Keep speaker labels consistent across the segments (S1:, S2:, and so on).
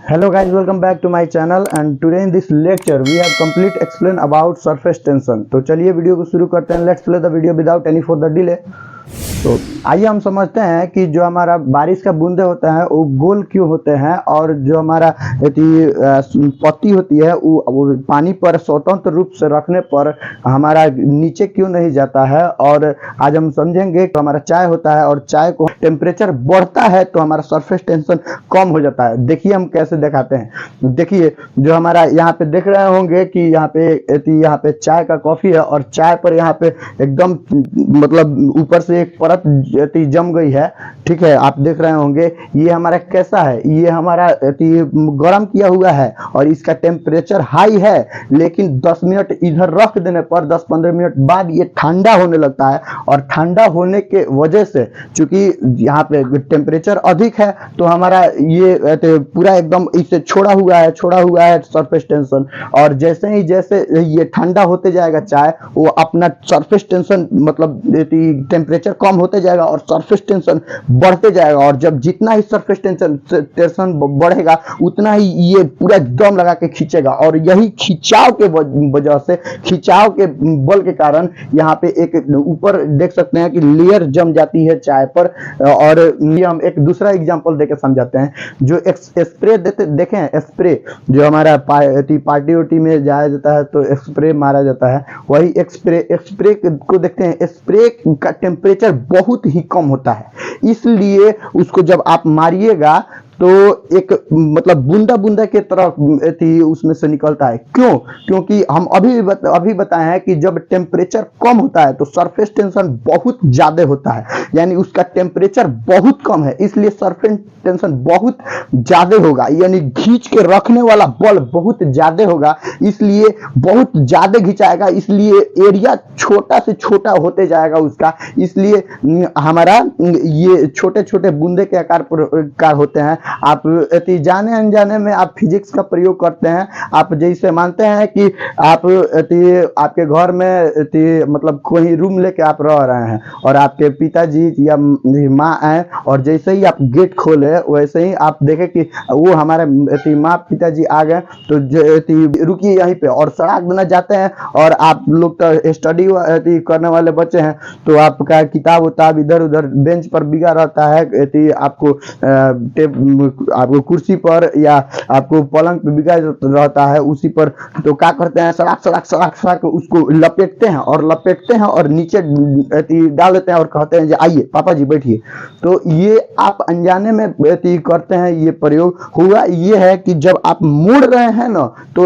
S1: Hello guys, welcome back to my channel and today in this lecture we have complete explain about surface tension। तो चलिए video को शुरू करते हैं। Let's play the video without any further delay. तो आइए हम समझते हैं कि जो हमारा बारिश का बूंदे होता है वो गोल क्यों होते हैं और जो हमारा पत्ती होती है वो पानी पर स्वतंत्र रूप से रखने पर हमारा नीचे क्यों नहीं जाता है। और आज हम समझेंगे कि हमारा चाय होता है और चाय को टेम्परेचर बढ़ता है तो हमारा सरफेस टेंशन कम हो जाता है। देखिए हम कैसे दिखाते हैं। देखिए जो हमारा यहाँ पे देख रहे होंगे कि यहाँ पे चाय का कॉफी है और चाय पर यहाँ पे एकदम मतलब ऊपर से एक परत जम गई है। ठीक है, आप देख रहे होंगे ये हमारा कैसा है, ये हमारा गर्म किया हुआ है और इसका टेम्परेचर हाई है, लेकिन 10 मिनट इधर रख देने पर 10-15 मिनट बाद ये ठंडा होने लगता है। और ठंडा होने के वजह से चूंकि यहाँ पे टेम्परेचर अधिक है तो हमारा ये पूरा एकदम इससे छोड़ा हुआ है सरफेस टेंशन। और जैसे ये ठंडा होते जाएगा चाय, वो अपना सरफेस टेंशन मतलब टेम्परेचर कम होते जाएगा और सरफेस टेंशन बढ़ते जाएगा। और जब जितना ही सरफेस टेंशन बढ़ेगा उतना ही ये पूरा दम लगा के खींचेगा। और यही खिंचाव के वजह से, खिंचाव के बल के कारण यहाँ पे एक ऊपर देख सकते हैं कि लेयर जम जाती है चाय पर। और ये हम एक दूसरा एग्जांपल देके समझाते हैं। जो स्प्रे देखें, स्प्रे जो हमारा पार्टी वार्टी में जाया जाता है तो स्प्रे मारा जाता है, वही स्प्रे को देखते हैं। स्प्रे का टेम्परेचर बहुत ही कम होता है, इसलिए उसको जब आप मारिएगा तो एक मतलब बूंदा बूंदा के तरह उसमें से निकलता है। क्यों? क्योंकि हम अभी बताए हैं कि जब टेम्परेचर कम होता है तो सरफेस टेंशन बहुत ज्यादा होता है, यानी उसका टेम्परेचर बहुत कम है, इसलिए सरफेस टेंशन बहुत ज्यादा होगा, यानी खींच के रखने वाला बल बहुत ज्यादा होगा, इसलिए बहुत ज्यादा खिंचाएगा, इसलिए एरिया छोटा से छोटा होते जाएगा उसका। इसलिए हमारा ये छोटे छोटे बूंदे के आकार पर होते हैं। आप जाने अनजाने में आप फिजिक्स का प्रयोग करते हैं। आप जैसे मानते हैं कि आपके घर में मतलब कोई रूम लेके आप रह रहे हैं और आपके पिताजी या माँ आए और जैसे ही आप गेट खोले वैसे ही आप देखें कि वो हमारे माँ पिताजी आ गए तो रुकिए यहीं पे और सड़क देना जाते हैं। और आप लोग तो स्टडी करने वाले बच्चे हैं तो आपका किताब उताब इधर उधर बेंच पर बिगा रहता है, आपको कुर्सी पर या आपको पलंग पे बिगा रहता है उसी पर। तो क्या करते हैं, सड़क उसको लपेटते हैं और नीचे डाल देते हैं और कहते हैं आइए पापा जी बैठिए। तो ये आप अनजाने में करते हैं। ये प्रयोग हुआ ये है कि जब आप मुड़ रहे हैं ना तो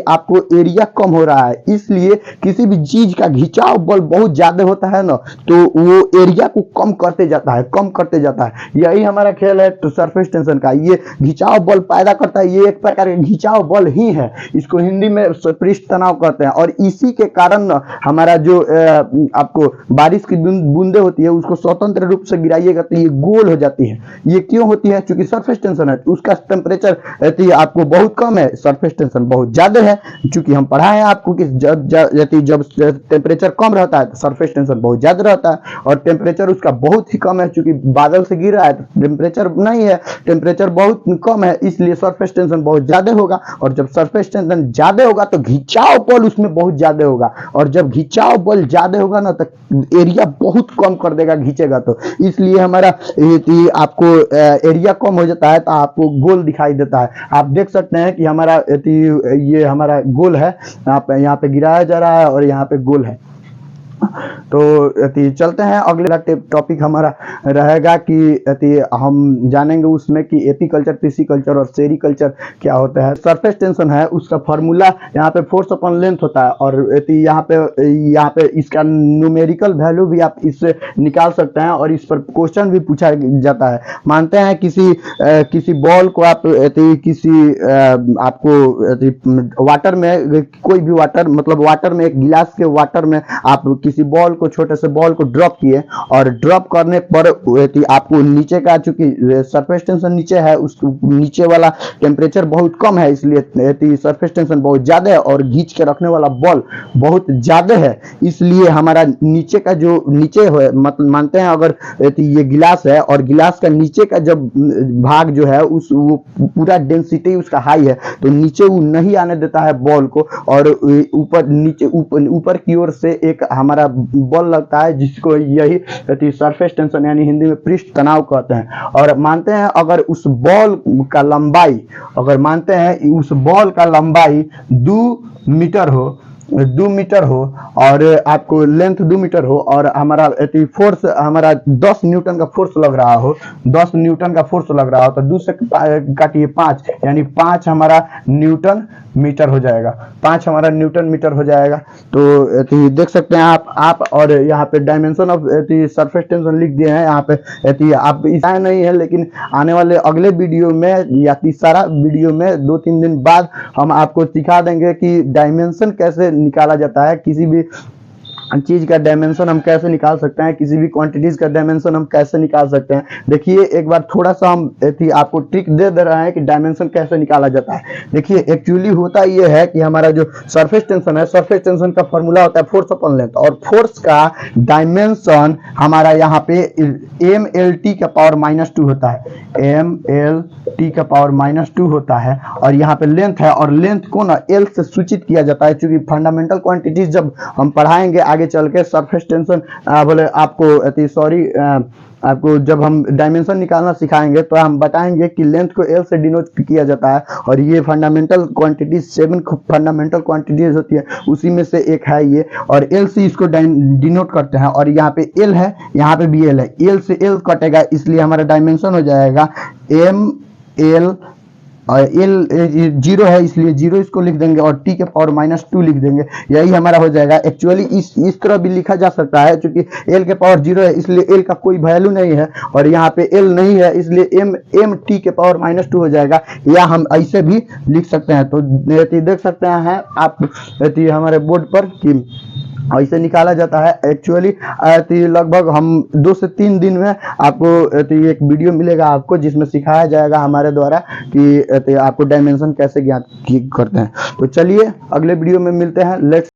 S1: आपको एरिया कम हो रहा है, इसलिए किसी भी चीज का खिंचाव बल बहुत ज्यादा होता है ना तो वो एरिया को कम करते जाता है। यही हमारा खेल है तो सरफेस टेंशन का। ये खिंचाव बल पैदा करता है, ये एक प्रकार का खिंचाव बल ही है, इसको हिंदी में पृष्ठ तनाव कहते हैं। और इसी के कारण ना हमारा जो आपको बारिश की बूंदे होती है उसको स्वतंत्र रूप से गिराइएगा तो ये गोल हो जाती है। ये क्यों होती है? क्योंकि सरफेस टेंशन है, उसका टेम्परेचर आपको बहुत कम है, सरफेस टेंशन बहुत ज्यादा है। चूंकि हम पढ़ा है आपको कि जब टेम्परेचर कम रहता है तो सरफेस टेंशन बहुत ज्यादा रहता है और टेम्परेचर उसका बहुत ही कम है। चूंकि बादल से गिर रहा है तो टेम्परेचर नहीं है, टेम्परेचर बहुत कम है, इसलिए सरफेस टेंशन बहुत ज्यादा होगा। और जब सरफेस टेंशन ज्यादा होगा तो खिंचाव बल उसमें बहुत ज्यादा होगा, और जब खिंचाव बल ज्यादा होगा ना तो एरिया बहुत कम कर देगा खींचेगा तो, इसलिए हमारा आपको एरिया कम हो जाता है तो आपको गोल दिखाई देता है। आप देख सकते हैं कि हमारा ये हमारा गोल है, यहाँ पे गिराया जा रहा है और यहाँ पे गोल है। तो चलते हैं अगला टॉपिक हमारा रहेगा कि हम जानेंगे उसमें कि एपीकल्चर, पिसिकल्चर और सेरीकल्चर क्या होता है। सरफेस टेंशन है उसका फॉर्मूला यहाँ पे फोर्स अपॉन लेंथ होता है और यहाँ पे इसका न्यूमेरिकल वैल्यू भी आप इससे निकाल सकते हैं और इस पर क्वेश्चन भी पूछा जाता है। मानते हैं किसी बॉल को आप आपको वाटर में, कोई भी वाटर मतलब वाटर में, एक गिलास के वाटर में आप किसी बॉल को, छोटे से बॉल को ड्रॉप किए और ड्रॉप करने पर आपको नीचे का, चूंकि सरफेस टेंशन नीचे है, उस नीचे वाला टेम्परेचर बहुत कम है, इसलिए सरफेस टेंशन बहुत ज्यादा है और खींच के रखने वाला बॉल बहुत ज्यादा है, इसलिए हमारा नीचे का जो नीचे है, मतलब मानते हैं अगर ये गिलास है और गिलास का नीचे का जब भाग जो है उस वो पूरा डेंसिटी उसका हाई है, तो नीचे वो नहीं आने देता है बॉल को, और ऊपर नीचे ऊपर की ओर से एक हमारा बॉल लगता है, जिसको यही सरफेस टेंशन यानी हिंदी में पृष्ठ तनाव कहते हैं। और मानते हैं अगर उस बॉल का लंबाई, अगर मानते हैं उस बॉल का लंबाई 2 मीटर हो और आपको लेंथ 2 मीटर हो और हमारा फोर्स, हमारा 10 न्यूटन का फोर्स लग रहा हो, 10 न्यूटन का फोर्स लग रहा हो, तो 2 से काटिए 5, यानी 5 हमारा न्यूटन मीटर हो जाएगा, 5 हमारा न्यूटन मीटर हो जाएगा। तो देख सकते हैं आप और यहाँ पे डायमेंशन ऑफ सरफेस टेंशन लिख दिए हैं यहाँ पे। आप ऐसा नहीं है, लेकिन आने वाले अगले वीडियो में या तीसरा वीडियो में 2-3 दिन बाद हम आपको सिखा देंगे कि डायमेंशन कैसे निकाला जाता है, किसी भी चीज का डायमेंशन हम कैसे निकाल सकते हैं, किसी भी क्वांटिटीज का डायमेंशन हम कैसे निकाल सकते हैं। देखिए एक बार थोड़ा सा हम आपको ट्रिक दे रहे हैं कि डायमेंशन कैसे निकाला जाता है। देखिए एक्चुअली होता ये है कि हमारा जो सरफेस टेंशन है, सरफेस टेंशन का फॉर्मूला होता है फोर्स अपॉन लेंथ, और फोर्स का डायमेंशन हमारा यहाँ पे mlt का पावर -2 होता है, mlt का पावर -2 होता है, और यहाँ पे लेंथ है, और लेंथ को ना l से सूचित किया जाता है, क्योंकि फंडामेंटल क्वांटिटीज जब हम पढ़ाएंगे आगे चल के सरफेस टेंशन बोले आपको जब हम डायमेंशन निकालना सिखाएंगे तो हम बताएंगे कि लेंथ को L से डिनोट किया जाता है, और ये फंडामेंटल क्वांटिटीज 7 फंडामेंटल क्वांटिटीज होती है, उसी में से एक है ये, और L से इसको डिनोट करते हैं। और यहाँ पे L है, यहाँ पे भी L है, L से L कटेगा, इसलिए हमारा डायमेंशन हो जाएगा ML, और L 0 है इसलिए 0 इसको लिख देंगे, और T के पावर -2 लिख देंगे, यही हमारा हो जाएगा। एक्चुअली इस तरह भी लिखा जा सकता है, क्योंकि L के पावर 0 है इसलिए L का कोई वैल्यू नहीं है, और यहाँ पे L नहीं है इसलिए MT के पावर -2 हो जाएगा, या हम ऐसे भी लिख सकते हैं। तो देख सकते हैं आप हमारे बोर्ड पर कि ऐसे निकाला जाता है। एक्चुअली लगभग हम 2 से 3 दिन में आपको एक वीडियो मिलेगा आपको, जिसमें सिखाया जाएगा हमारे द्वारा कि आपको डायमेंशन कैसे ज्ञात करते हैं। तो चलिए अगले वीडियो में मिलते हैं। लेट्स